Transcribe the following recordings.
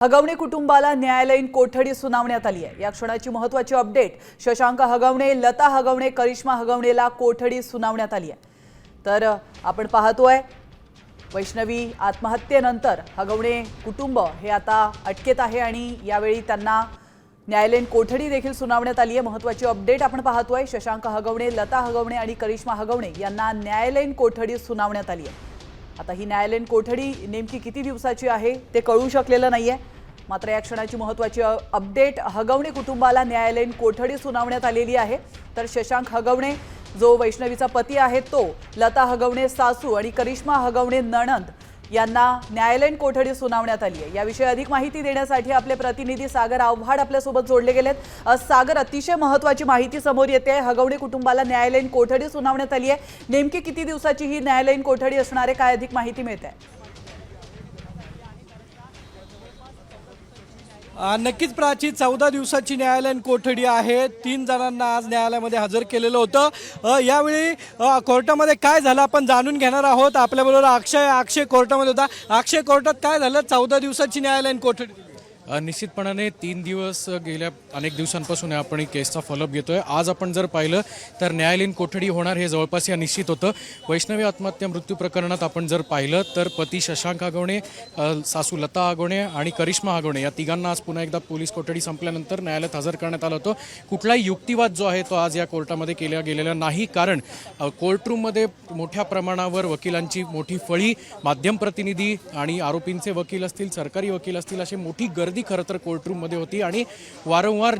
हगवणे कुटुंबाला न्यायालयीन कोठडी सुनावण्यात आली आहे। या क्षणाची महत्त्वाची अपडेट, शशांक हगवणे, लता हगवणे, करिश्मा हगवणेला कोठडी सुनावण्यात आली आहे। तर आपण पाहतोय वैष्णवी आत्महत्येनंतर हगवणे कुटुंब हे आता अटकेत आहे आणि यावेळी त्यांना न्यायालयीन कोठडी देखील सुनावण्यात आली आहे। महत्त्वाची अपडेट आपण पाहतोय, शशांक हगवणे, लता हगवणे आणि करिश्मा हगवणे यांना न्यायालयीन कोठडी सुनावण्यात आली आहे। आता ही न्यायालयीन कोठडी नेमकी किती दिवसाची आहे ते कळू शकलेलं नाहीये। मात्र या क्षणाची महत्त्वाची अपडेट, हगवणे कुटुंबाला न्यायालयीन कोठडी सुनावण्यात आलेली आहे। तर शशांक हगवणे जो वैष्णवीचा पती आहे तो, लता हगवणे सासू आणि करिश्मा हगवणे नणंद यांना न्यायालयीन कोठडी सुनावण्यात आली आहे। याविषयी अधिक माहिती देण्यासाठी आपले प्रतिनिधी सागर आव्हाड आपल्यासोबत जोडले गेलेत। सागर, अतिशय महत्त्वाची माहिती समोर येते आहे, हगवणे कुटुंबाला न्यायालयीन कोठडी सुनावण्यात आली आहे। नेमकी किती दिवसाची ही न्यायालयीन कोठडी असणार आहे, काय अधिक माहिती मिळते आहे? नक्कीच प्राची, 14 दिवसाची न्यायालयीन कोठडी आहे। 3 जणांना आज न्यायालयामध्ये हजर केलेलं होतं। यावेळी कोर्टामध्ये काय झालं आपण जाणून घेणार आहोत। आपल्याबरोबर अक्षय कोर्टामध्ये होता। अक्षय, कोर्टात काय झालं? 14 दिवसाची न्यायालयीन कोठडी। निश्चितपणाने 3 दिवस गेल्या अनेक दिवसांपासून आपण ही केसचा फॉलोअप घेतोय। आज आपण जर पाहिलं तर न्यायालयीन कोठडी होणार हे जवळपास या निश्चित होतं। वैष्णवी आत्महत्या मृत्यू प्रकरणात आपण जर पाहिलं तर पती शशांक हगवणे, सासू लता हगवणे आणि करिश्मा हगवणे या तिघांना आज पुन्हा एकदा पोलीस कोठडी संपल्यानंतर न्यायालयात हजर करण्यात आलं होतं। कुठलाही युक्तिवाद जो आहे तो आज या कोर्टामध्ये केला गेलेला नाही, कारण कोर्टरूममध्ये मोठ्या प्रमाणावर वकिलांची मोठी फळी, माध्यम प्रतिनिधी आणि आरोपींचे वकील असतील, सरकारी वकील असतील, अशी मोठी गर्दी खरं तर कोर्टरूममध्ये होती। आणि वारंवार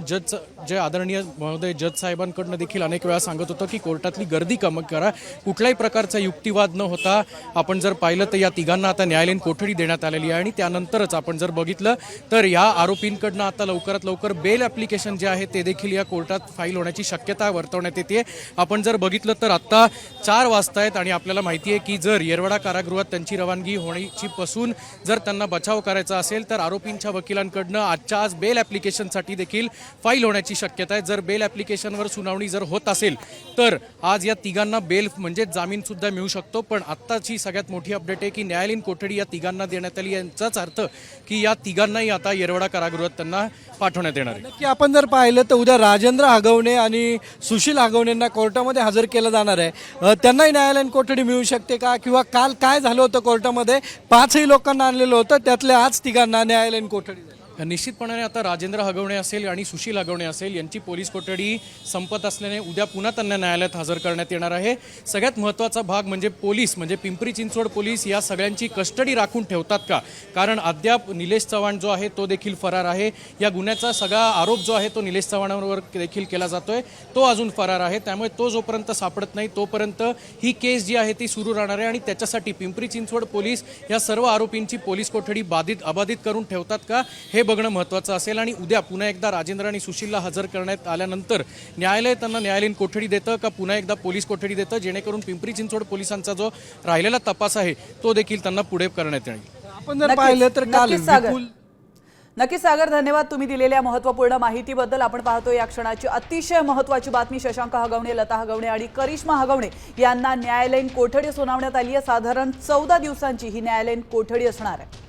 जे आदरणीय महोदय जज साहेबांकडनं देखील अनेक वेळा सांगत होतं की कोर्टातली गर्दी कमी करा, कुठल्याही प्रकारचा युक्तिवाद न होता आपण जर पाहिलं तर या तिघांना आता न्यायालयीन कोठडी देण्यात आलेली आहे। आणि त्यानंतरच आपण जर बघितलं तर या आरोपींकडनं आता लवकरात लवकर बेल ॲप्लिकेशन जे आहे ते देखील या कोर्टात फाईल होण्याची शक्यता वर्तवण्यात येते। आपण जर बघितलं तर आत्ता 4 वाजता आहेत आणि आपल्याला माहिती आहे की जर येरवडा कारागृहात त्यांची रवानगी होण्याची पासून जर त्यांना बचाव करायचा असेल तर आरोपींच्या वकिलांकडनं आजच्या आज बेल ॲप्लिकेशनसाठी देखील फाईल होण्याची शक्यता आहे। जर बेल ॲप्लिकेशनवर सुनावणी जर होत असेल तर आज या तिघांना बेल म्हणजे जामीन सुद्धा मिळू शकतो। पण आत्ताची सगळ्यात मोठी अपडेट आहे की न्यायालयीन कोठडी या तिघांना देण्यात आली, यांचाच अर्थ की या तिघांनाही आता येरवडा कारागृहात त्यांना पाठवण्यात येणार आहे। नक्की आपण जर पाहिलं तर उद्या राजेंद्र हगवणे आणि सुशील हगवणेंना कोर्टामध्ये हजर केलं जाणार आहे। त्यांनाही न्यायालयीन कोठडी मिळू शकते का? किंवा काल काय झालं होतं कोर्टामध्ये? 5ही लोकांना आणलेलं होतं, त्यातल्या आज तिघांना न्यायालयीन कोठडी। निश्चितपणाने आता राजेंद्र हगवणे असेल आणि सुशील हगवणे असेल यांची पोलीस कोठडी संपत असल्याने उद्या पुन्हा त्यांना न्यायालयात हजर करण्यात येणार आहे। सगळ्यात महत्त्वाचा भाग म्हणजे पोलीस, म्हणजे पिंपरी चिंचवड पोलीस या सगळ्यांची कस्टडी राखून ठेवतात का? कारण अद्याप निलेश चव्हाण जो आहे तो देखील फरार आहे। या गुन्ह्याचा सगळा आरोप जो आहे तो निलेश चव्हाणांवर देखील केला जातोय, तो अजून फरार आहे। त्यामुळे तो जोपर्यंत सापडत नाही तोपर्यंत ही केस जी आहे ती सुरू राहणार आहे। आणि त्याच्यासाठी पिंपरी चिंचवड पोलीस या सर्व आरोपींची पोलीस कोठडी अबाधित करून ठेवतात का हे बघणं महत्त्वाचं असेल। आणि उद्या पुन्हा एकदा राजेंद्र आणि सुशीलला हजर करण्यात आल्यानंतर न्यायालय त्यांना न्यायालयीन कोठडी देतं का पुन्हा एकदा पोलीस कोठडी देतं, जेणेकरून पिंपरी चिंचवड पोलिसांचा जो राहिलेला तपास आहे तो देखील त्यांना पुढे करण्यात येईल। आपण जर पाहिलं तर काल नक्कीच सागर, धन्यवाद तुम्ही दिलेल्या महत्त्वपूर्ण माहितीबद्दल। आपण पाहतो या क्षणाची अतिशय महत्त्वाची बातमी, शशांक हगवणे, लता हगवणे आणि करिश्मा हगवणे यांना न्यायालयीन कोठडी सुनावण्यात आली आहे। साधारण 14 दिवसांची ही न्यायालयीन कोठडी असणार आहे।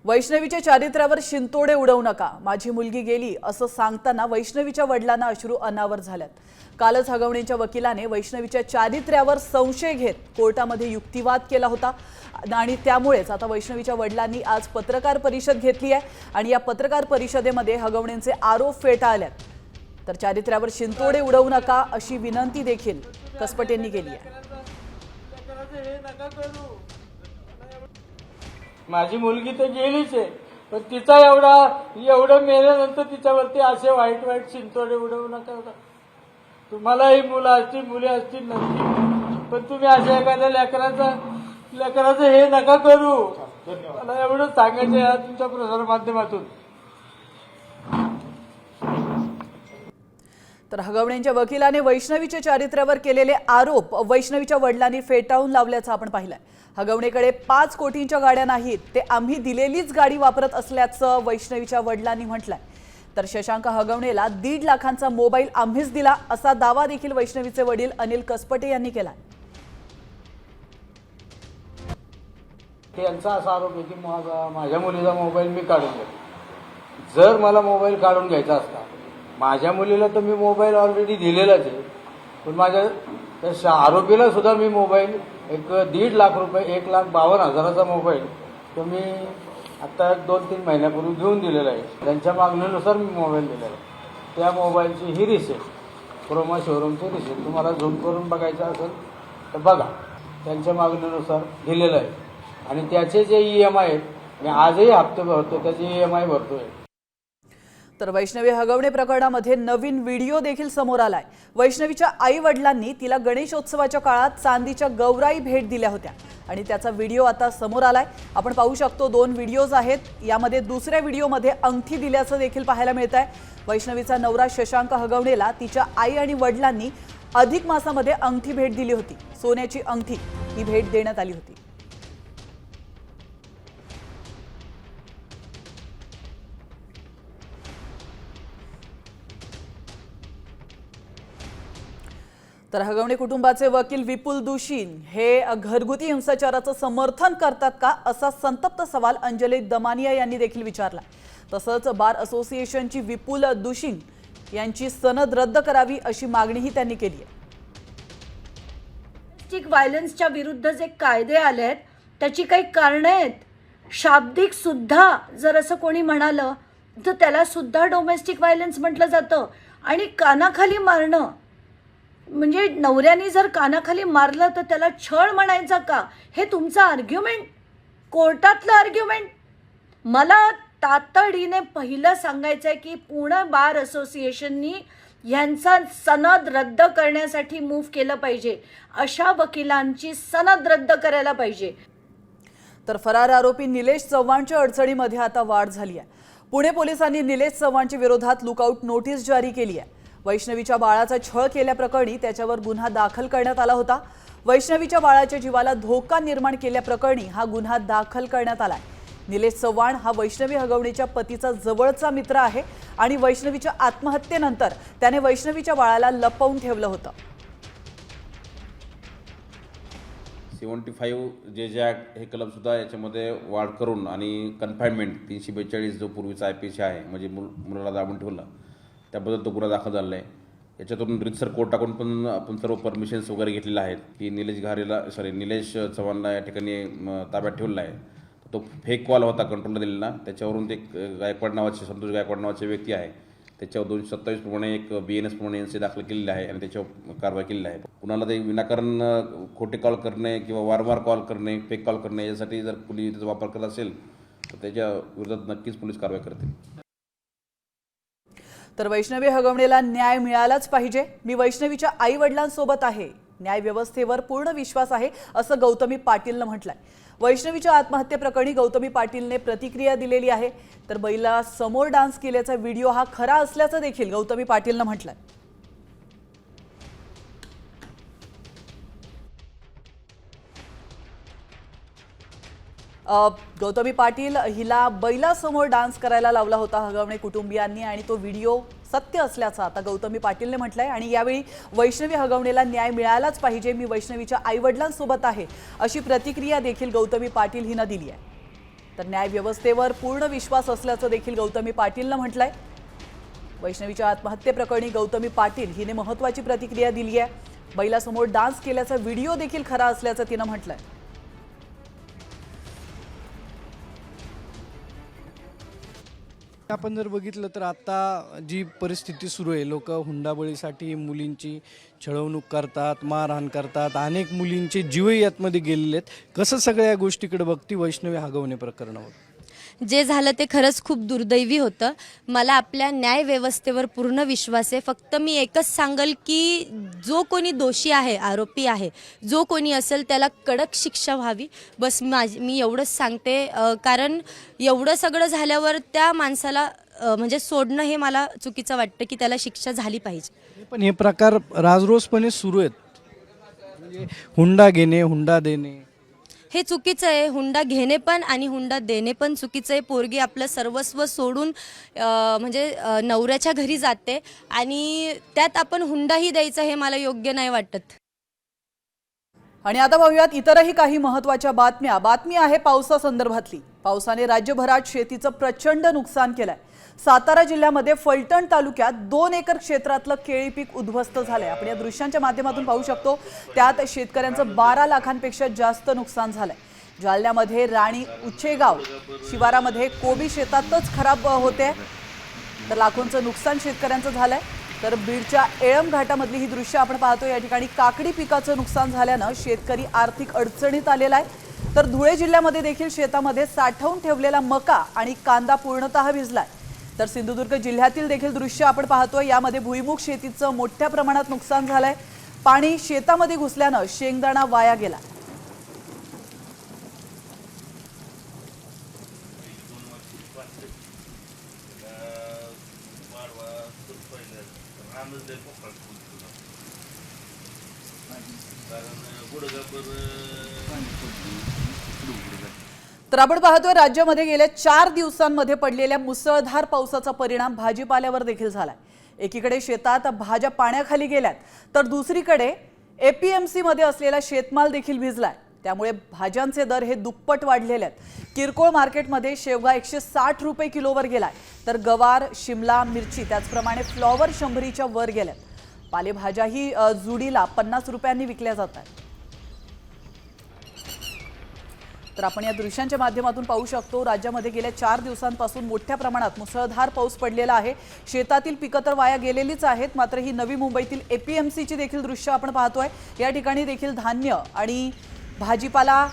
वैष्णवीच्या चारित्र्यावर शिंतोडे उडवू नका, माझी मुलगी गेली असं सांगताना वैष्णवीच्या वडिलांना अश्रू अनावर झाल्यात। कालच हगवणेंच्या वकिलाने वैष्णवीच्या चारित्र्यावर संशय घेत कोर्टामध्ये युक्तिवाद केला होता आणि त्यामुळेच आता वैष्णवीच्या वडिलांनी आज पत्रकार परिषद घेतली आहे आणि या पत्रकार परिषदेमध्ये हगवणेंचे आरोप फेटाळलेत। तर चारित्र्यावर शिंतोडे उडवू नका अशी विनंती देखील कसपटेंनी केली आहे। माझी मुलगी तर गेलीच आहे, पण तिचा एवढं मेल्यानंतर तिच्यावरती असे वाईट शिंतोडे उडवू नका। तुम्हालाही मुलं असतील, मुली असतील नसतील, पण तुम्ही अशा एखाद्या लेकराचं हे नका करू। मला एवढं सांगायचं आहे तुमच्या प्रसार माध्यमातून। तर हगवणेंच्या वकिलाने वैष्णवीच्या चारित्र्यावर केलेले आरोप वैष्णवीच्या वडिलांनी फेटाळून लावल्याचं आपण पाहिलंय। हगवणेकडे 5 कोटींच्या गाड्या नाहीत, ते आम्ही दिलेलीच गाडी वापरत असल्याचं वैष्णवीच्या वडिलांनी म्हटलंय। तर शशांक हगवणेला 1.5 लाखांचा मोबाईल आम्हीच दिला असा दावा देखील वैष्णवीचे वडील अनिल कसपटे यांनी केला। त्यांचा असा आरोप आहे की माझ्या मुलीचा मोबाईल मी काढून घेतो. जर मला मोबाईल काढून घ्यायचा असता, माझ्या मुलीला तर मी मोबाईल ऑलरेडी दिलेलाच आहे, पण माझ्या त्या आरोपीला सुद्धा मी मोबाईल एक 1.5 लाख रुपये 1,52,000चा मोबाईल तो मी आता 2-3 महिन्यापूर्वी घेऊन दिलेला आहे. त्यांच्या मागणीनुसार मी मोबाईल दिलेला आहे. त्या मोबाईलची ही रिसिप्ट, क्रोमा शोरूमची रिसिप्ट तुम्हाला झूम करून बघायचं असेल तर बघा. त्यांच्या मागणीनुसार दिलेलं आहे आणि त्याचे जे EMI आहेत, मी आजही हप्ते भरतो, त्याचे EMI भरतोय. तर वैष्णवी हगवणे प्रकरणामध्ये नवीन व्हिडिओ देखील समोर आलाय. वैष्णवीच्या आई वडिलांनी तिला गणेशोत्सवाच्या काळात चांदीच्या गौराई भेट दिल्या होत्या आणि त्याचा व्हिडिओ आता समोर आलाय. आपण पाहू शकतो 2 व्हिडिओज आहेत. यामध्ये दुसऱ्या व्हिडिओमध्ये अंगठी दिल्याचं देखील पाहायला मिळत आहे. वैष्णवीचा नवरा शशांक हगवणेला तिच्या आई आणि वडिलांनी अधिक मासामध्ये अंगठी भेट दिली होती. सोन्याची अंगठी ही भेट देण्यात आली होती. तर हगवणे कुटुंबाचे वकील विपुल दुशीन हे घरगुती हिंसाचाराचं समर्थन करतात का, असा संतप्त सवाल अंजली दमानिया यांनी देखील विचारला. तसंच बार असोसिएशनची विपुल दुशीन यांची सनद रद्द करावी अशी मागणीही त्यांनी केली आहे. डोमेस्टिक व्हायलन्सच्या विरुद्ध जे कायदे आले आहेत त्याची काही कारणं आहेत. शाब्दिक सुद्धा जर असं कोणी म्हणालं तर त्याला सुद्धा डोमेस्टिक व्हायलन्स म्हटलं जातं. आणि कानाखाली मारणं म्हणजे नवऱ्याने जर कानाखाली मारलं तर त्याला छळ म्हणायचा का, हे तुमचं आर्ग्युमेंट, कोर्टातलं आर्ग्युमेंट. मला तातडीने पहिलं सांगायचं आहे की पुणे बार असोसिएशननी यांचा सनद रद्द करण्यासाठी मूव्ह केलं पाहिजे. अशा वकिलांची सनद रद्द करायला पाहिजे. तर फरार आरोपी निलेश चव्हाणच्या अडचणीमध्ये आता वाढ झाली आहे. पुणे पोलिसांनी निलेश चव्हाणच्या विरोधात लुकआउट नोटीस जारी केली आहे. वैष्णवीच्या बाळाचा छळ केल्याप्रकरणी त्याच्यावर गुन्हा दाखल करण्यात आला होता. वैष्णवीच्या बाळाच्या जीवाला धोका निर्माण केल्याप्रकरणी हा गुन्हा दाखल करण्यात आलाय. निलेश चव्हाण हा वैष्णवी हगवणेच्या पतीचा जवळचा मित्र आहे आणि वैष्णवीच्या आत्महत्येनंतर त्याने वैष्णवीच्या बाळाला लपवून ठेवलं होतं. 75 जे ॲक्ट हे कलमसुद्धा याच्यामध्ये वाढ करून आणि कन्फाईनमेंट 342 जो पूर्वीचा IPC आहे, म्हणजे मुलाला दाबून ठेवला, त्याबद्दल तो गुन्हा दाखल झाला आहे. याच्यातून रितसर कोर्ट टाकून पण आपण सर्व परमिशन्स वगैरे घेतलेल्या आहेत की निलेश चव्हाणला या ठिकाणी ताब्यात ठेवला आहे. तो फेक कॉल होता कंट्रोलला दिलेला, त्याच्यावरून ते गायकवाड नावाचे संतोष गायकवाड नावाचे व्यक्ती आहे, त्याच्यावर 227 प्रमाणे एक BNS प्रमाणे NC दाखल केलेली आहे आणि त्याच्यावर कारवाई केलेली आहे. कुणाला ते विनाकारण खोटे कॉल करणे किंवा वारंवार कॉल करणे, फेक कॉल करणे यासाठी जर कुणी त्याचा वापर करत असेल तर त्याच्या विरोधात नक्कीच पोलीस कारवाई करतील. तर वैष्णवी हगवणेला न्याय मिळालाच पाहिजे. मी वैष्णवीच्या आई वडिलांसोबत आहे. न्याय व्यवस्थेवर पूर्ण विश्वास आहे असं गौतमी पाटीलनं म्हटलंय. वैष्णवीच्या आत्महत्येप्रकरणी गौतमी पाटीलने प्रतिक्रिया दिलेली आहे. तर बैला समोर डान्स केल्याचा व्हिडिओ हा खरा असल्याचं देखील गौतमी पाटीलनं म्हटलंय. गौतमी पाटील हिला बैलासमोर डान्स करायला लावला होता हगवणे कुटुंबियांनी आणि तो व्हिडिओ सत्य असल्याचं आता गौतमी पाटीलने म्हटलंय. आणि यावेळी वैष्णवी हगवणेला न्याय मिळालाच पाहिजे. मी वैष्णवीच्या आईवडिलांसोबत आहे अशी प्रतिक्रिया देखील गौतमी पाटील हिनं दिली आहे. तर न्याय व्यवस्थेवर पूर्ण विश्वास असल्याचं देखील गौतमी पाटीलनं म्हटलंय. वैष्णवीच्या आत्महत्येप्रकरणी गौतमी पाटील हिने महत्त्वाची प्रतिक्रिया दिली आहे. बैलासमोर डान्स केल्याचा व्हिडिओ देखील खरा असल्याचं तिनं म्हटलंय. आपण जर बघितलं तर आता जी परिस्थिती सुरू आहे, लोक हुंडाबळीसाठी मुलींची छळवणूक करतात, मारहाण करतात, अनेक मुलींचे जीवही यातमध्ये गेलेले आहेत. कसं सगळ्या या गोष्टीकडे बघती वैष्णवी हगवणे प्रकरणावर? जे झालं ते खरंच खूप दुर्दैवी होतं. मला आपल्या न्याय व्यवस्थेवर पूर्ण विश्वास आहे. फक्त मी एकच सांगेल की जो कोणी दोषी आहे, आरोपी आहे, जो कोणी असेल त्याला कडक शिक्षा व्हावी, बस मी एवढंच सांगते. कारण एवढं सगळं झाल्यावर त्या माणसाला म्हणजे सोडणं हे मला चुकीचं वाटतं की त्याला शिक्षा झाली पाहिजे. पण हे प्रकार राजरोसपणे सुरू आहेत, म्हणजे हुंडा घेणे, हुंडा देणे हे चुकीचं आहे. हुंडा घेणे पण आणि हुंडा देणे पण चुकीचं आहे. पोरगी आपलं सर्वस्व सोडून म्हणजे नवऱ्याच्या घरी जाते आणि त्यात आपण हुंडाही द्यायचा हे मला योग्य नाही वाटत. आणि आता पाहूयात इतरही काही महत्त्वाच्या बातम्या. बातमी आहे पावसासंदर्भातली. पावसाने राज्यभरात शेतीचं प्रचंड नुकसान केलंय. सातारा जिल्ह्यामध्ये फलटण तालुक्यात 2 एकर क्षेत्रातलं केळी पीक उद्ध्वस्त झालंय. आपण या दृश्यांच्या माध्यमातून पाहू शकतो. त्यात शेतकऱ्यांचं 12 लाखांपेक्षा जास्त नुकसान झालंय. जालन्यामध्ये राणी उच्चेगाव शिवारामध्ये कोबी शेतातच खराब होते, तर लाखोंचं नुकसान शेतकऱ्यांचं झालंय. तर बीडच्या एळम घाटामधली ही दृश्य आपण पाहतो. या ठिकाणी काकडी पिकाचं नुकसान झाल्यानं शेतकरी आर्थिक अडचणीत आलेला आहे. तर धुळे जिल्ह्यामध्ये देखील शेतामध्ये साठवून ठेवलेला मका आणि कांदा पूर्णतः भिजलाय. तर सिंधुदुर्ग जिल्ह्यातील देखील दृश्य आपण पाहतोय. यामध्ये भुईमुग शेतीचं मोठ्या प्रमाणात नुकसान झालंय. पाणी शेतामध्ये घुसल्यानं शेंगदाणा वाया गेला. तर आपण पाहतोय राज्यामध्ये गेल्या 4 दिवसांमध्ये पडलेल्या मुसळधार पावसाचा परिणाम भाजीपाल्यावर देखील झालाय. एकीकडे शेतात भाज्या पाण्याखाली गेल्यात, तर दुसरीकडे एपीएमसी मध्ये असलेला शेतमाल देखील भिजलाय. त्यामुळे भाज्यांचे दर हे दुप्पट वाढलेले आहेत. किरकोळ मार्केटमध्ये शेवगा 160 रुपये किलोवर गेलाय, तर गवार, शिमला मिरची त्याचप्रमाणे फ्लॉवर 100च्या वर गेल्यात. पालेभाज्याही जुडीला 50 रुपयांनी विकल्या जातात. तर आपण या दृश्यांच्या माध्यमातून पाहू शकतो. राज्यामध्ये गेल्या 4 दिवसांपासून मोठ्या प्रमाणात मुसळधार पाऊस पडलेला आहे. शेतातील पिकं तर वाया गेलेलीच आहेत, मात्र ही नवी मुंबईतील एपीएमसीची देखील दृश्य आपण पाहतोय. या ठिकाणी देखील धान्य आणि भाजीपाला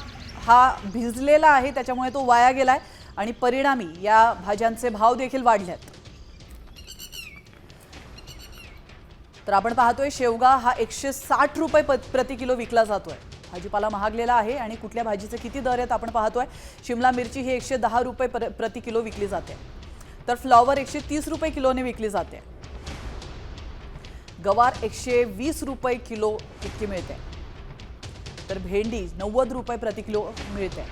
हा भिजलेला आहे, त्याच्यामुळे तो वाया गेलाय आणि परिणामी या भाज्यांचे भाव देखील वाढलेत. तर आपण पाहतोय शेवगा हा 160 रुपये प्रति किलो विकला जातोय. भाजीपाला महागलेला आहे आणि कुठल्या भाजीचे किती दर आहेत आपण पाहतोय. शिमला मिरची ही 110 रुपये प्रति किलो विकली जाते, तर फ्लॉवर 130 रुपये किलोने विकली जाते. गवार 120 रुपये किलो इतकी मिळते, तर भेंडी 90 रुपये प्रति किलो मिळते,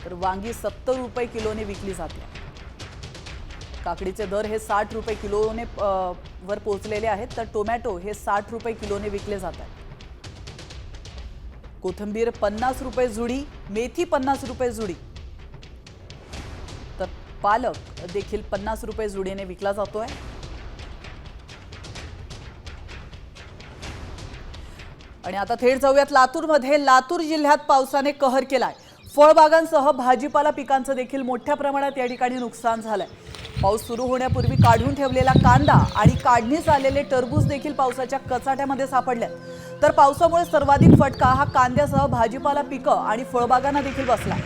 तर वांगी 70 रुपये किलोने विकली जाते. काकडीचे दर हे 60 रुपये किलोने वर पोहोचलेले आहेत, तर टोमॅटो हे 60 रुपये किलोने विकले जातात. कोथिंबीर 50 रुपये जुडी, मेथी 50 रुपये जुडी, तर पालक देखील 50 रुपये जुडीने विकला जातोय. आणि आता थेट जाऊयात लातूरमध्ये. लातूर जिल्ह्यात पावसाने कहर केलाय. फळबागांसह भाजीपाला पिकांचं देखील मोठ्या प्रमाणात या ठिकाणी नुकसान झालंय. पाऊस सुरू होण्यापूर्वी काढून ठेवलेला कांदा आणि काढणीस आलेले टरबूज देखील पावसाच्या कचाट्यामध्ये सापडल्यात. तर पावसामुळे सर्वाधिक फटका हा कांद्यासह भाजीपाला पिकं आणि फळबागांना देखील बसला.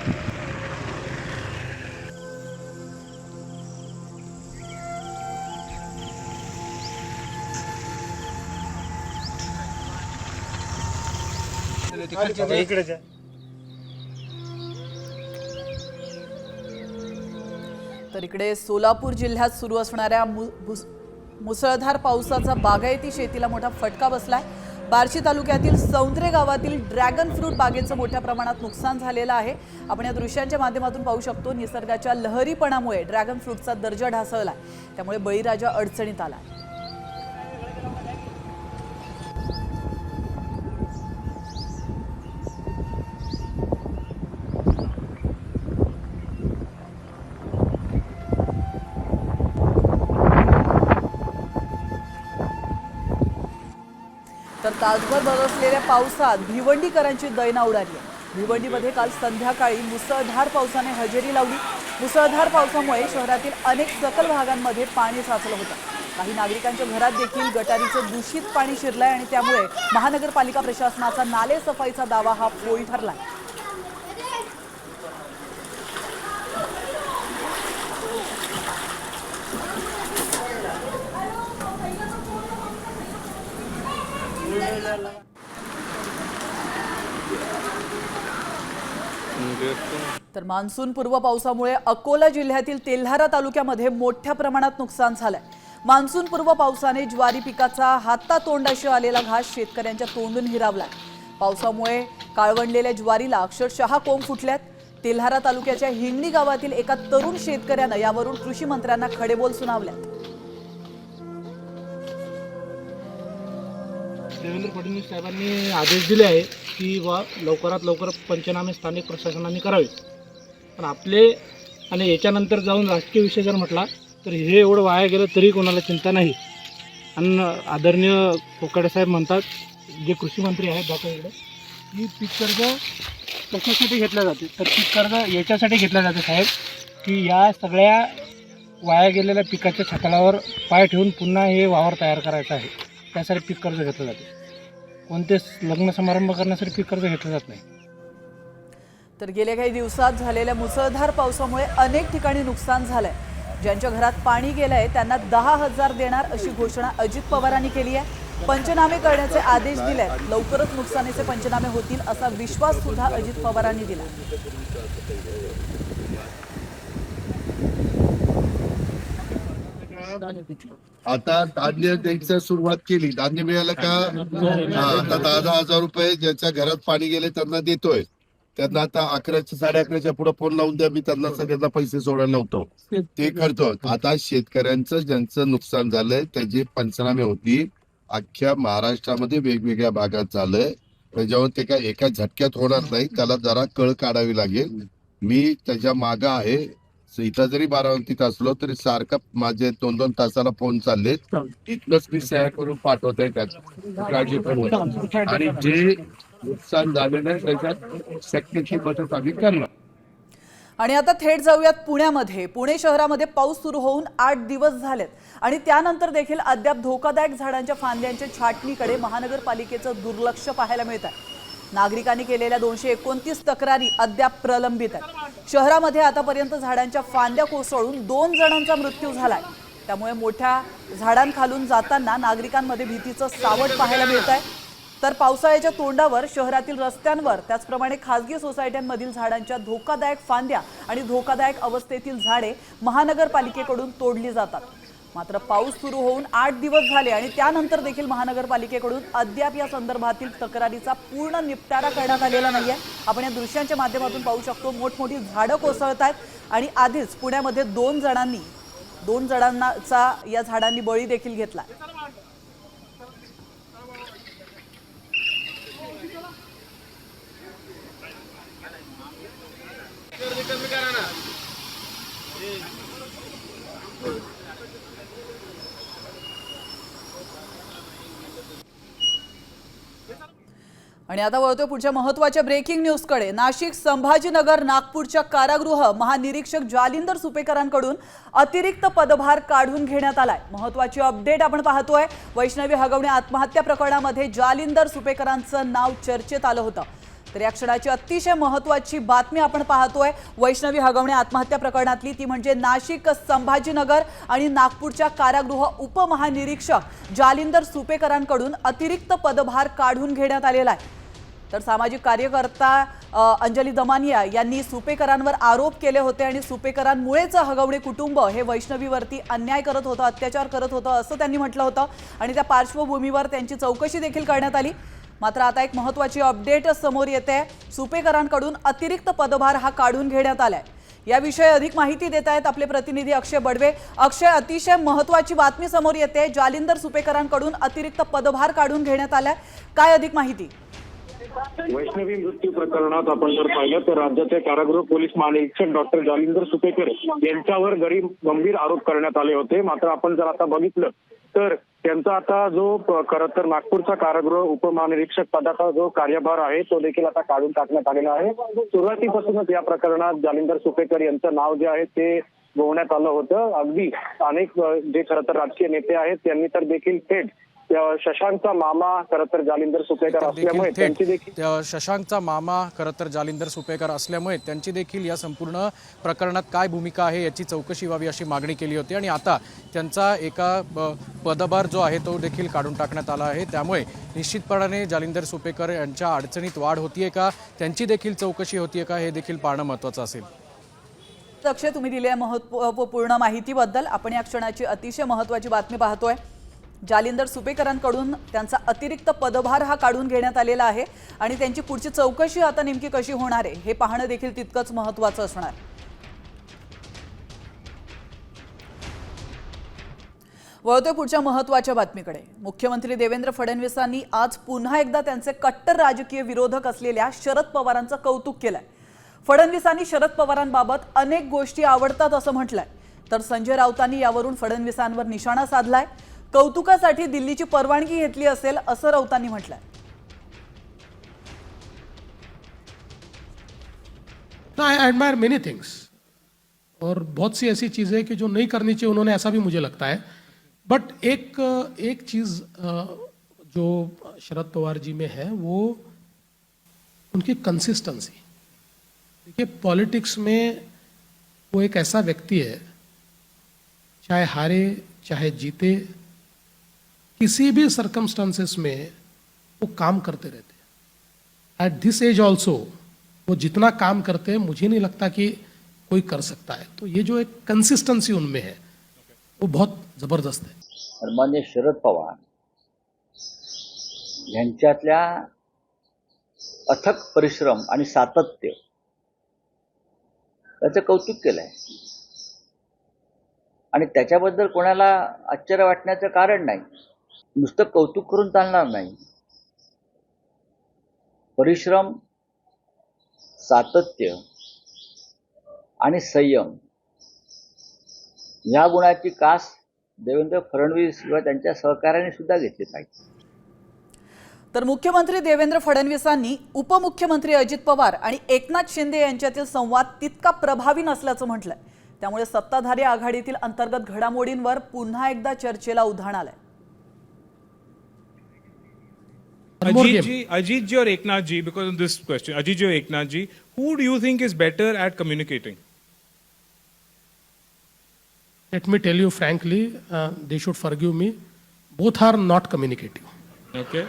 तर इकडे सोलापूर जिल्ह्यात सुरू असणाऱ्या मुसळधार पावसाचा बागायती शेतीला मोठा फटका बसलाय. बार्शी तालुक्यातील सौंद्रे गावातील ड्रॅगन फ्रूट बागेचं मोठ्या प्रमाणात नुकसान झालेलं आहे. आपण या दृश्यांच्या माध्यमातून पाहू शकतो. निसर्गाच्या लहरीपणामुळे ड्रॅगन फ्रूटचा दर्जा ढासळला, त्यामुळे बळीराजा अडचणीत आला. तर तासभर बरसलेल्या पावसात भिवंडीकरांची दैना उडाली आहे. भिवंडीमध्ये काल संध्याकाळी मुसळधार पावसाने हजेरी लावली. मुसळधार पावसामुळे शहरातील अनेक सखल भागांमध्ये पाणी साचलं होतं. काही नागरिकांच्या घरात देखील गटारीचं दूषित पाणी शिरलंय आणि त्यामुळे महानगरपालिका प्रशासनाचा नाले सफाईचा दावा हा फोल ठरलाय. तर मान्सून पूर्व पावसामुळे अकोला जिल्ह्यातील तेल्हारा तालुक्यामध्ये मोठ्या प्रमाणात नुकसान झालंय. मान्सून पूर्व पावसाने ज्वारी पिकाचा हातातोंडाशी आलेला घास शेतकऱ्यांच्या तोंडून हिरावलाय. पावसामुळे काळवंडलेल्या ज्वारीला अक्षरशः कोंब फुटल्यात. तेल्हारा तालुक्याच्या हिंगणी गावातील एका तरुण शेतकऱ्यानं यावरून कृषी मंत्र्यांना खडेबोल सुनावल्यात. देवेंद्र फडणवीस साहेबांनी आदेश दिले आहे की लवकरात लवकर पंचनामे स्थानिक प्रशासनाने करावे, पण आपले आणि याच्यानंतर जाऊन राजकीय विषय जर म्हटला तर हे एवढं वाया गेलं तरी कोणाला चिंता नाही. आणि आदरणीय कोकाटे साहेब म्हणतात, जे कृषी मंत्री आहेत दाखवाकडे, की पीक कर्ज कशासाठी घेतलं जाते, तर पीक कर्ज याच्यासाठी घेतलं जाते साहेब की या सगळ्या वाया गेलेल्या पिकाच्या छाताळावर पाय ठेवून पुन्हा हे वावर तयार करायचं आहे, त्यासाठी पीक कर्ज घेतलं जाते. कोणतेच लग्न समारंभ करण्यासाठी पीक कर्ज घेतलं जात नाही. तर गेल्या काही दिवसात झालेल्या मुसळधार पावसामुळे अनेक ठिकाणी नुकसान झालंय. ज्यांच्या घरात पाणी गेलंय त्यांना 10,000 देणार अशी घोषणा अजित पवारांनी केली आहे. पंचनामे करण्याचे आदेश दिले आहेत. लवकरच नुकसानीचे पंचनामे होतील असा विश्वास सुद्धा अजित पवारांनी दिला. आता धान्य द्यायची सुरुवात केली. धान्य मिळालं का आता 10,000 रुपये ज्यांच्या घरात पाणी गेले त्यांना देतोय. त्यांना आता 11च्या 11:30च्या पुढे फोन लावून द्या, मी त्यांना सगळ्यांना पैसे सोडायला लावतो, ते करतो. आता शेतकऱ्यांचं ज्यांचं नुकसान झालंय त्याची पंचनामे होती. अख्ख्या महाराष्ट्रामध्ये वेगवेगळ्या भागात झालंय, त्याच्यावर ते काय एका झटक्यात होणार नाही, त्याला जरा कळ काढावी लागेल. मी त्याच्या मागं आहे. इथं जरी बारामतीत असलो तरी सारखं माझे 2-2 तासाला फोन चालले, इथलंच मी सह्या करून पाठवतोय. त्यात काळजी करू. आणि जे नुकसान झालेलं आहे त्याच्यात शक्यची मदत आम्ही करणार. आणि आता थेट जाऊयात पुण्यामध्ये. पुणे शहरामध्ये पाऊस सुरू होऊन 8 दिवस झालेत आणि त्यानंतर देखील अद्याप धोकादायक झाडांच्या फांद्यांच्या छाटणीकडे महानगरपालिकेचं दुर्लक्ष पाहायला मिळत आहे. नागरिकांनी केलेल्या 229 तक्रारी अद्याप प्रलंबित आहेत. शहरामध्ये आतापर्यंत झाडांच्या फांद्या कोसळून 2 जणांचा मृत्यू झालाय. त्यामुळे मोठ्या झाडांखालून जाताना नागरिकांमध्ये भीतीचं सावट पाहायला मिळत आहे. तर पावसाळ्याच्या तोंडावर शहरातील रस्त्यांवर त्याचप्रमाणे खासगी सोसायट्यांमधील झाडांच्या धोकादायक फांद्या आणि धोकादायक अवस्थेतील झाडे महानगरपालिकेकडून तोडली जातात. मात्र पाऊस सुरू होऊन 8 दिवस झाले आणि त्यानंतर देखील महानगरपालिकेकडून अद्याप या संदर्भातील तक्रारीचा पूर्ण निपटारा करण्यात आलेला नाहीये. आपण या दृश्यांच्या माध्यमातून पाहू शकतो, मोठमोठी झाडं कोसळत आहेत आणि आधीच पुण्यामध्ये 2 जणांचा या झाडांनी बळी देखील घेतला. आणि आता वळतोय पुढच्या महत्त्वाच्या ब्रेकिंग न्यूजकडे. नाशिक, संभाजीनगर, नागपूरच्या कारागृह महानिरीक्षक जालिंदर सुपेकरांकडून अतिरिक्त पदभार काढून घेण्यात आलाय. महत्त्वाची अपडेट आपण पाहतोय. वैष्णवी हगवणे आत्महत्या प्रकरणामध्ये जालिंदर सुपेकरांचं नाव चर्चेत आलं होतं. तर या क्षणाची अतिशय महत्त्वाची बातमी आपण पाहतोय. वैष्णवी हगवणे आत्महत्या प्रकरणातली, ती म्हणजे नाशिक, संभाजीनगर आणि नागपूरच्या कारागृह उपमहानिरीक्षक जालिंदर सुपेकरांकडून अतिरिक्त पदभार काढून घेण्यात आलेला आहे. तर सामाजिक कार्यकर्ता अंजली दमानिया यांनी सुपेकरांवर आरोप केले होते आणि सुपेकरांमुळेच हगवणे कुटुंब हे वैष्णवीवरती अन्याय करत होतं, अत्याचार करत होतं असं त्यांनी म्हटलं होतं आणि त्या पार्श्वभूमीवर त्यांची चौकशी देखील करण्यात आली. मात्र आता एक महत्त्वाची अपडेट समोर येते. सुपेकरांकडून अतिरिक्त पदभार हा काढून घेण्यात आलाय. याविषयी अधिक माहिती देत आहेत आपले प्रतिनिधी अक्षय बडवे. अक्षय, अतिशय महत्त्वाची बातमी समोर येते. जालिंदर सुपेकरांकडून अतिरिक्त पदभार काढून घेण्यात आलाय. काय अधिक माहिती? वैष्णवी मृत्यू प्रकरणात आपण जर पाहिलं तर राज्याचे कारागृह पोलीस महानिरीक्षक डॉक्टर जालिंदर सुपेकर यांच्यावर गंभीर आरोप करण्यात आले होते. मात्र आपण जर आता बघितलं तर त्यांचा आता जो खरं तर नागपूरचा कारागृह उपमहानिरीक्षक पदाचा जो कार्यभार आहे तो देखील आता काढून टाकण्यात आलेला आहे. सुरुवातीपासूनच या प्रकरणात जालिंदर सुपेकर यांचं नाव जे आहे ते गोवण्यात आलं होतं. अगदी अनेक जे खरं तर राजकीय नेते आहेत त्यांनी तर देखील थेट शशांकचा मामा खरं तर जालिंदर सुपेकर असल्यामुळे त्यांची देखील शशांकचा मामा खरं तर जालिंदर सुपेकर असल्यामुळे त्यांची देखील या संपूर्ण प्रकरणात काय भूमिका आहे याची चौकशी व्हावी अशी मागणी केली होती आणि आता त्यांचा एका पदभार जो आहे तो देखील काढून टाकण्यात आला आहे. त्यामुळे निश्चितपणाने जालिंदर सुपेकर यांच्या अडचणीत वाढ होतीये का, त्यांची देखील चौकशी होतीये का, हे देखील पाहणं महत्त्वाचं असेल. अक्षय, तुम्ही दिलेल्या महत्त्वपूर्ण माहितीबद्दल. आपण या क्षणाची अतिशय महत्त्वाची बातमी पाहतोय. जालिंदर सुपेकरांकडून त्यांचा अतिरिक्त पदभार हा काढून घेण्यात आलेला आहे आणि त्यांची पुढची चौकशी आता नेमकी कशी होणार आहे हे पाहणं देखील तितकंच महत्त्वाचं असणार. वळतोय पुढच्या महत्त्वाच्या बातमीकडे. मुख्यमंत्री देवेंद्र फडणवीसांनी आज पुन्हा एकदा त्यांचे कट्टर राजकीय विरोधक असलेल्या शरद पवारांचं कौतुक केलंय. फडणवीसांनी शरद पवारांबाबत अनेक गोष्टी आवडतात असं म्हटलंय, तर संजय राऊतांनी यावरून फडणवीसांवर निशाणा साधलाय. कौतुकासाठी दिल्लीची परवानगी घेतली असेल असं राऊतांनी म्हटलंय. आई एडमायर मेनी थिंग्स और बहुत सी ऐसी चीज़ें कि जो नहीं करनी चाहिए उन्होंने, ऐसा भी मुझे लगता है. बट एक चीज़ जो शरद पवार जी में है वो उनकी कंसिस्टेंसी. देखिए पॉलिटिक्स में वो एक ऐसा व्यक्ति है, चाहे हारे चाहे जीते, किसी भी सर्कमस्टांसेस में वो काम करते रहते हैं. एट दिस एज ऑल्सो वो जितना काम करते हैं मुझे नहीं लगता कि कोई कर सकता है. तो ये जो एक कंसिस्टेंसी उनमें है वो बहुत जबरदस्त है. सन्मान्य शरद पवार यांच्यातल्या अथक परिश्रम आणि सातत्य त्याचं कौतुक केलंय आणि त्याच्याबद्दल कोणाला आश्चर्य वाटण्याचं कारण नाही. नुसतं कौतुक करून चालणार नाही. परिश्रम, सातत्य आणि संयम या गुणाची कास देवेंद्र फडणवीस किंवा त्यांच्या सहकार्याने सुद्धा घेतली पाहिजे. तर मुख्यमंत्री देवेंद्र फडणवीसांनी उपमुख्यमंत्री अजित पवार आणि एकनाथ शिंदे यांच्यातील संवाद तितका प्रभावी नसल्याचं म्हटलंय. त्यामुळे सत्ताधारी आघाडीतील अंतर्गत घडामोडींवर पुन्हा एकदा चर्चेला उधाण आलंय. Ajit ji or Eknath ji, because of this question, Ajit ji or Eknath ji, who do you think is better at communicating? Let me tell you frankly, they should forgive me. Both are not communicative. Okay.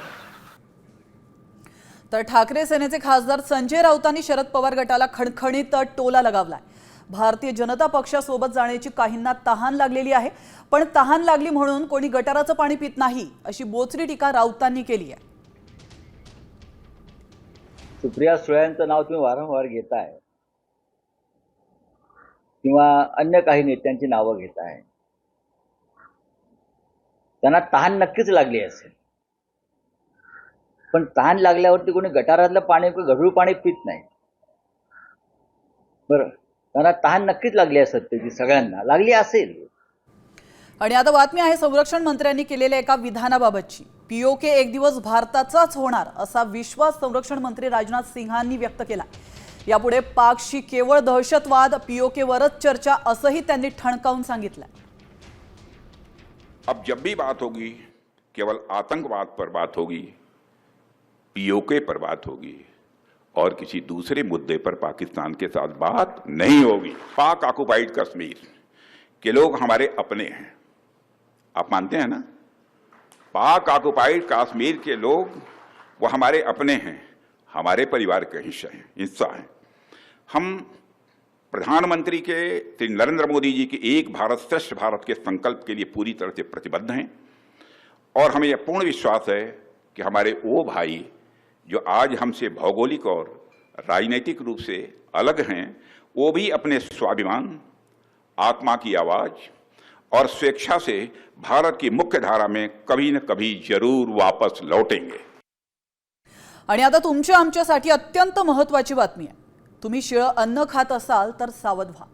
तर ठाकरे सेनेचे खासदार संजय राऊतांनी शरद पवार गटाला खणखणीत टोला लगावलाय. भारतीय जनता पक्षासोबत जाण्याची काहींना तहान लागलेली आहे, पण तहान लागली म्हणून कोणी गटाराचं पाणी पित नाही अशी बोचरी टीका राऊतांनी केली आहे. सुप्रिया सुळेंचं नाव तुम्ही वारंवार घेताय किंवा अन्य काही नेत्यांची नावं घेताय. त्यांना तहान नक्कीच लागली असेल, पण तहान लागल्यावरती कोणी गटारातलं पाणी गढूळ पाणी पित नाही. बरं, त्यांना तहान नक्कीच लागली असेल, त्याची सगळ्यांना लागली असेल. आणि आता बातमी आहे संरक्षण मंत्र्यांनी केलेल्या एका विधानाबाबतची. पीओके एक दिवस भारताचाच होणार असा विश्वास संरक्षण मंत्री राजनाथ सिंहांनी व्यक्त केला. यापुढे पाकशी केवळ दहशतवाद, पीओकेवरच चर्चा असंही त्यांनी ठणकावून सांगितलं. अब जब भी बात होगी केवल आतंकवाद पर बात होगी, पीओके पर बात होगी और किसी दूसरे मुद्दे पर पाकिस्तान के साथ बात नहीं होगी. पाक ऑक्युपाइड कश्मीर के लोग हमारे अपने हैं, आप मानते हैं ना? पाक ऑक्युपाइड कश्मीर के लोग वो हमारे अपने हैं, हमारे परिवार का हिस्सा हैं. हम प्रधानमंत्री के श्री नरेंद्र मोदी जी के एक भारत श्रेष्ठ भारत के संकल्प के लिए पूरी तरह से प्रतिबद्ध हैं और हमें यह पूर्ण विश्वास है कि हमारे वो भाई जो आज हमसे भौगोलिक और राजनीतिक रूप से अलग हैं, वो भी अपने स्वाभिमान, आत्मा की आवाज और स्वेच्छा से भारत की मुख्य धारा में कभी न कभी जरूर वापस लौटेंगे. आणि आता तुमच्या आमच्यासाठी अत्यंत महत्त्वाची बातमी आहे. तुम्ही शिळं अन्न खात असाल तर सावध व्हा,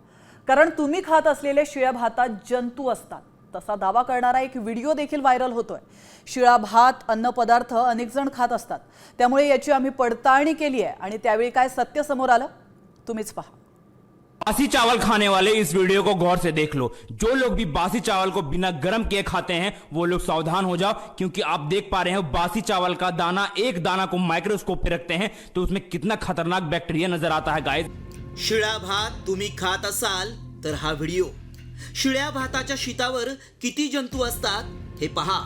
कारण तुम्ही खात असलेल्या शिळ्या भातात जंतू असतात तसा दावा करणारा एक व्हिडिओ देखील व्हायरल होतोय. शिळा भात, अन्न पदार्थ अनेक जण खात असतात, त्यामुळे याची आम्ही पडताळणी केली आहे आणि त्यावेळी काय सत्य समोर आलं तुम्हीच पहा. बासी चावल खाने वाले इस वीडियो को गौर से देख लो. जो लोग भी बासी चावल को बिना गर्म किए खाते हैं वो लोग सावधान हो जाओ, क्योंकि आप देख पा रहे हैं बासी चावल का दाना, एक दाना को माइक्रोस्कोप पे रखते हैं तो उसमें कितना खतरनाक बैक्टीरिया नजर आता है गाइस. शिळा भात तुम्ही खात असाल तर हा व्हिडिओ. शिळ्या भाताच्या शीतावर किती जंतू असतात हे पहा.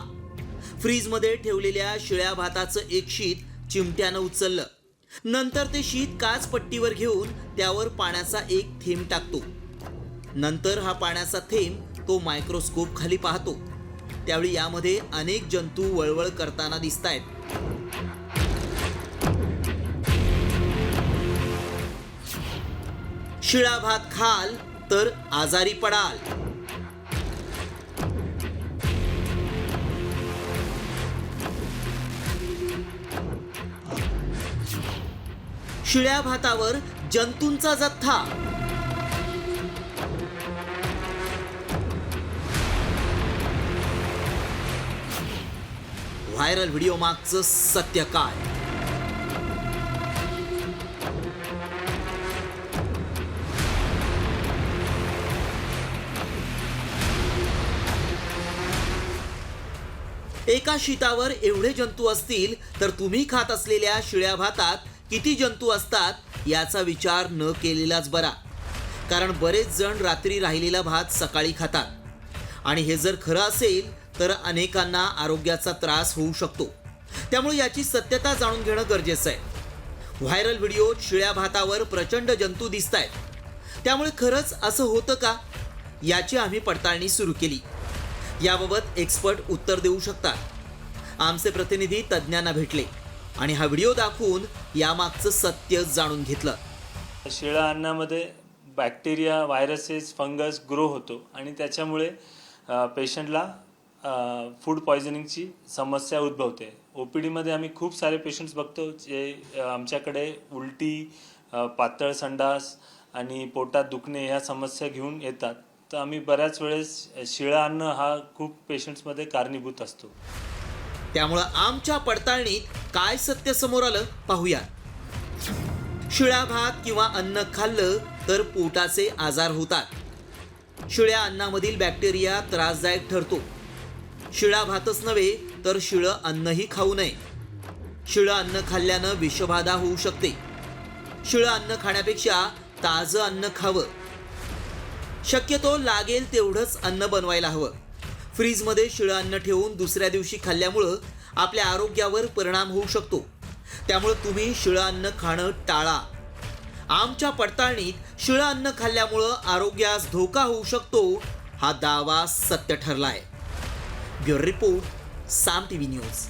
फ्रीजमध्ये ठेवलेल्या शिळ्या भाताचं एक शीत चिमट्यानं उचललं, नंतर ते शीत काच पट्टीवर घेऊन त्यावर पाण्याचा एक थेंब टाकतो. नंतर हा पाण्याचा थेंब तो मायक्रोस्कोप खाली पाहतो. त्यावेळी यामध्ये अनेक जंतू वळवळ करताना दिसतायत. शिळा भात खाल तर आजारी पडाल. शिळ्या भातावर जंतूंचा जथ्था. व्हायरल व्हिडिओ मागचं सत्य काय? एका शीतावर एवढे जंतू असतील तर तुम्ही खात असलेल्या शिळ्या भातात किती जंतू असतात याचा विचार न केलेलाच बरा. कारण बरेच जण रात्री राहिलेला भात सकाळी खातात आणि हे जर खरं असेल तर अनेकांना आरोग्याचा त्रास होऊ शकतो. त्यामुळे याची सत्यता जाणून घेणं गरजेचं आहे. व्हायरल व्हिडिओत शिळ्या भातावर प्रचंड जंतू दिसतायत. त्यामुळे खरंच असं होतं का याची आम्ही पडताळणी सुरू केली. याबाबत एक्सपर्ट उत्तर देऊ शकतात. आमचे प्रतिनिधी तज्ज्ञांना भेटले आणि हा व्हिडिओ दाखवून यामागचं सत्य जाणून घेतलं. शिळ्या अन्नामध्ये बॅक्टेरिया, व्हायरसेस, फंगस ग्रो होतो आणि त्याच्यामुळे पेशंटला फूड पॉयझनिंगची समस्या उद्भवते. OPDमध्ये आम्ही खूप सारे पेशंट्स बघतो जे आमच्याकडे उलटी, पातळ संडास आणि पोटात दुखणे ह्या समस्या घेऊन येतात. तर आम्ही बऱ्याच वेळेस शिळं अन्न हा खूप पेशंट्समध्ये कारणीभूत असतो. त्यामुळं आमच्या पडताळणीत काय सत्य समोर आलं पाहूया. शिळा भात किंवा अन्न खाल्लं तर पोटाचे आजार होतात. शिळ्या अन्नामधील बॅक्टेरिया त्रासदायक ठरतो. शिळा भातच नव्हे तर शिळं अन्नही खाऊ नये. शिळं अन्न खाल्ल्यानं विषबाधा होऊ शकते. शिळं अन्न खाण्यापेक्षा ताजं अन्न खावं. शक्यतो लागेल तेवढंच अन्न बनवायला हवं. फ्रीजमध्ये शिळं अन्न ठेवून दुसऱ्या दिवशी खाल्ल्यामुळं आपल्या आरोग्यावर परिणाम होऊ शकतो. त्यामुळं तुम्ही शिळं अन्न खाणं टाळा. आमच्या पडताळणीत शिळं अन्न खाल्ल्यामुळं आरोग्यास धोका होऊ शकतो हा दावा सत्य ठरलाय. ब्युरो रिपोर्ट, साम TV न्यूज.